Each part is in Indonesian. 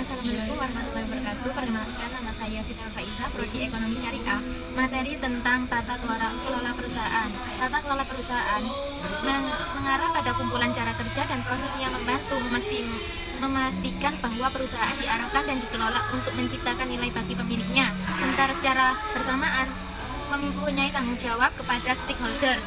Assalamualaikum warahmatullahi wabarakatuh. Perkenalkan, nama saya Siti Faiza, Prodi Ekonomi Syariah. Materi tentang tata kelola perusahaan. Tata kelola perusahaan mengarah pada kumpulan cara kerja dan proses yang membantu memastikan bahwa perusahaan diarahkan dan dikelola untuk menciptakan nilai bagi pemiliknya, secara bersamaan mempunyai tanggung jawab kepada stakeholder.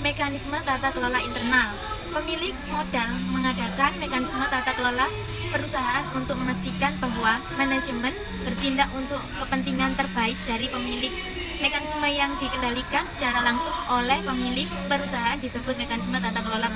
Mekanisme tata kelola internal. Pemilik modal mengadakan mekanisme tata kelola perusahaan untuk memastikan bahwa manajemen bertindak untuk kepentingan terbaik dari pemilik. Mekanisme yang dikendalikan secara langsung oleh pemilik perusahaan disebut mekanisme tata kelola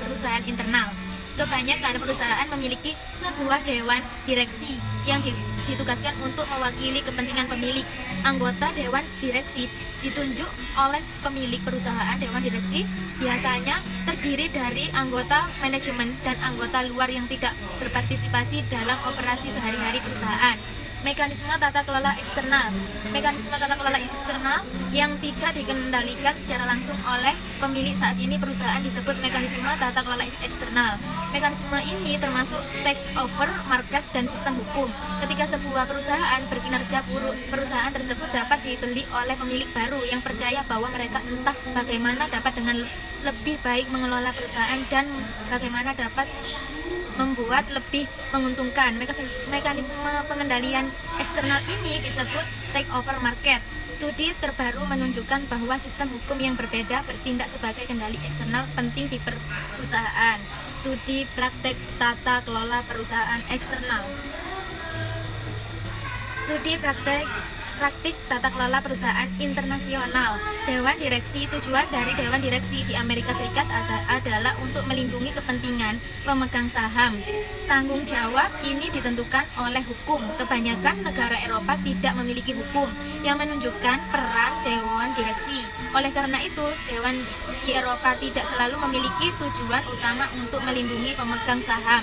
perusahaan internal. Kebanyakan perusahaan memiliki sebuah dewan direksi yang ditugaskan untuk mewakili kepentingan pemilik. Anggota dewan direksi ditunjuk oleh pemilik perusahaan. Dewan direksi biasanya terdiri dari anggota manajemen dan anggota luar yang tidak berpartisipasi dalam operasi sehari-hari perusahaan. Mekanisme tata kelola eksternal. Mekanisme tata kelola eksternal yang tidak dikendalikan secara langsung oleh pemilik saat ini perusahaan disebut mekanisme tata kelola eksternal. Mekanisme ini termasuk take over market dan sistem hukum. Ketika sebuah perusahaan berkinerja buruk, perusahaan tersebut dapat dibeli oleh pemilik baru yang percaya bahwa mereka entah bagaimana dapat dengan lebih baik mengelola perusahaan dan bagaimana dapat membuat lebih menguntungkan. Mekanisme pengendalian eksternal ini disebut take over market. Studi terbaru menunjukkan bahwa sistem hukum yang berbeda bertindak sebagai kendali eksternal penting di perusahaan. Studi praktek tata kelola perusahaan eksternal. Studi praktik tata kelola perusahaan internasional. Dewan direksi. Tujuan dari dewan direksi di Amerika Serikat adalah untuk melindungi kepentingan pemegang saham. Tanggung jawab ini ditentukan oleh hukum. Kebanyakan negara Eropa tidak memiliki hukum yang menunjukkan peran dewan direksi. Oleh karena itu, dewan di Eropa tidak selalu memiliki tujuan utama untuk melindungi pemegang saham.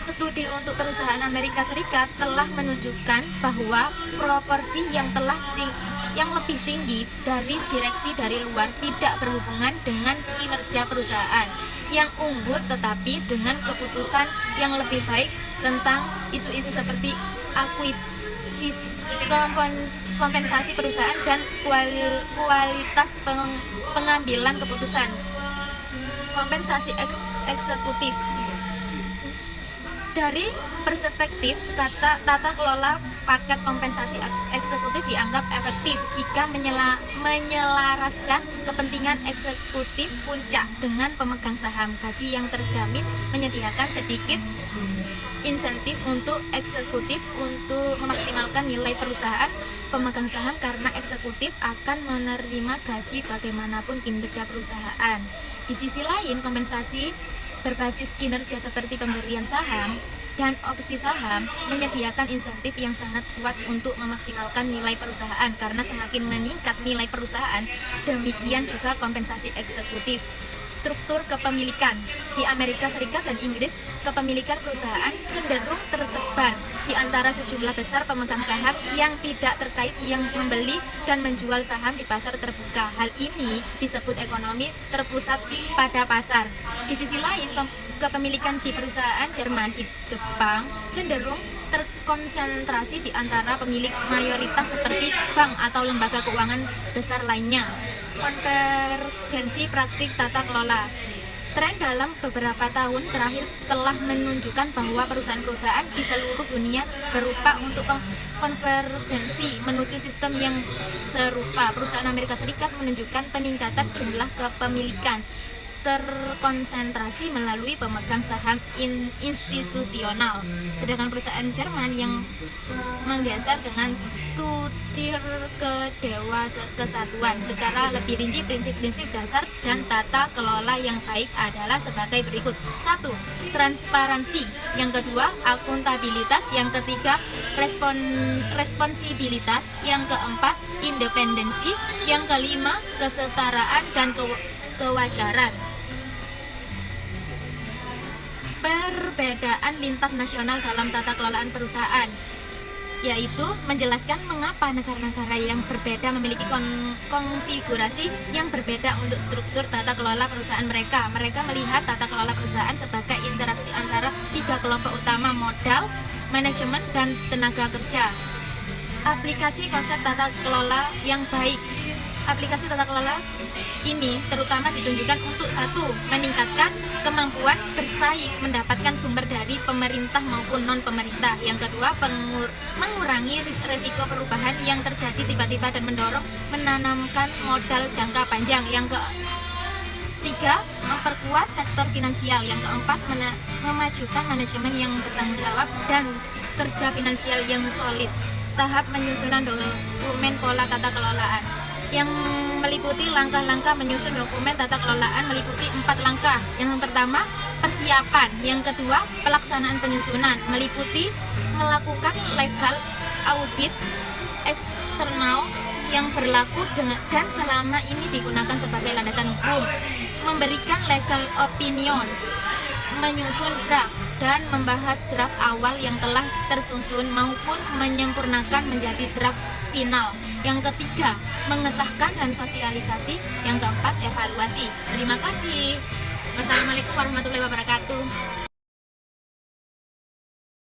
Studi untuk perusahaan Amerika Serikat telah menunjukkan bahwa proporsi yang lebih tinggi dari direksi dari luar tidak berhubungan dengan kinerja perusahaan yang unggul, tetapi dengan keputusan yang lebih baik tentang isu-isu seperti akuisisi, kompensasi perusahaan, dan kualitas pengambilan keputusan. Kompensasi eksekutif. Dari perspektif tata kelola, paket kompensasi eksekutif dianggap efektif jika menyelaraskan kepentingan eksekutif puncak dengan pemegang saham. Gaji yang terjamin menyediakan sedikit insentif untuk eksekutif untuk memaksimalkan nilai perusahaan pemegang saham karena eksekutif akan menerima gaji bagaimanapun kinerja perusahaan. Di sisi lain, kompensasi berbasis kinerja seperti pemberian saham dan opsi saham menyediakan insentif yang sangat kuat untuk memaksimalkan nilai perusahaan karena semakin meningkat nilai perusahaan, demikian juga kompensasi eksekutif. Struktur kepemilikan. Di Amerika Serikat dan Inggris, kepemilikan perusahaan cenderung tersebar di antara sejumlah besar pemegang saham yang tidak terkait yang membeli dan menjual saham di pasar terbuka. Hal ini disebut ekonomi terpusat pada pasar. Di sisi lain, kepemilikan di perusahaan Jerman di Jepang cenderung terkonsentrasi di antara pemilik mayoritas seperti bank atau lembaga keuangan besar lainnya. Konvergensi praktik tata kelola. Tren dalam beberapa tahun terakhir telah menunjukkan bahwa perusahaan-perusahaan di seluruh dunia berupa untuk konvergensi menuju sistem yang serupa. Perusahaan Amerika Serikat menunjukkan peningkatan jumlah kepemilikan terkonsentrasi melalui pemegang saham institusional, sedangkan perusahaan Jerman yang menggeser dengan tutir ke dewa kesatuan. Secara lebih rinci, prinsip-prinsip dasar dan tata kelola yang baik adalah sebagai berikut. 1. Transparansi. Yang kedua, akuntabilitas. Yang ketiga, responsibilitas. Yang keempat, independensi. Yang kelima, kesetaraan dan kewajaran. Perbedaan lintas nasional dalam tata kelolaan perusahaan, yaitu menjelaskan mengapa negara-negara yang berbeda memiliki konfigurasi yang berbeda untuk struktur tata kelola perusahaan mereka. Mereka melihat tata kelola perusahaan sebagai interaksi antara tiga kelompok utama: modal, manajemen, dan tenaga kerja. Aplikasi konsep tata kelola yang baik. Aplikasi tata kelola ini terutama ditunjukkan untuk satu, meningkatkan kemampuan bersaing mendapatkan sumber dari pemerintah maupun non pemerintah. Yang kedua, mengurangi risiko perubahan yang terjadi tiba-tiba dan mendorong menanamkan modal jangka panjang. Yang ketiga, memperkuat sektor finansial. Yang keempat, memajukan manajemen yang bertanggung jawab dan kerja finansial yang solid. Tahap penyusunan dokumen pola tata kelolaan yang meliputi langkah-langkah menyusun dokumen tata kelolaan meliputi 4 langkah. Yang pertama, persiapan. Yang kedua, pelaksanaan penyusunan meliputi melakukan legal audit eksternal yang berlaku dan selama ini digunakan sebagai landasan hukum, memberikan legal opinion, menyusun draft dan membahas draft awal yang telah tersusun maupun menyempurnakan menjadi draft final. Yang ketiga, mengesahkan dan sosialisasi. Yang keempat, evaluasi. Terima kasih. Wassalamualaikum warahmatullahi wabarakatuh.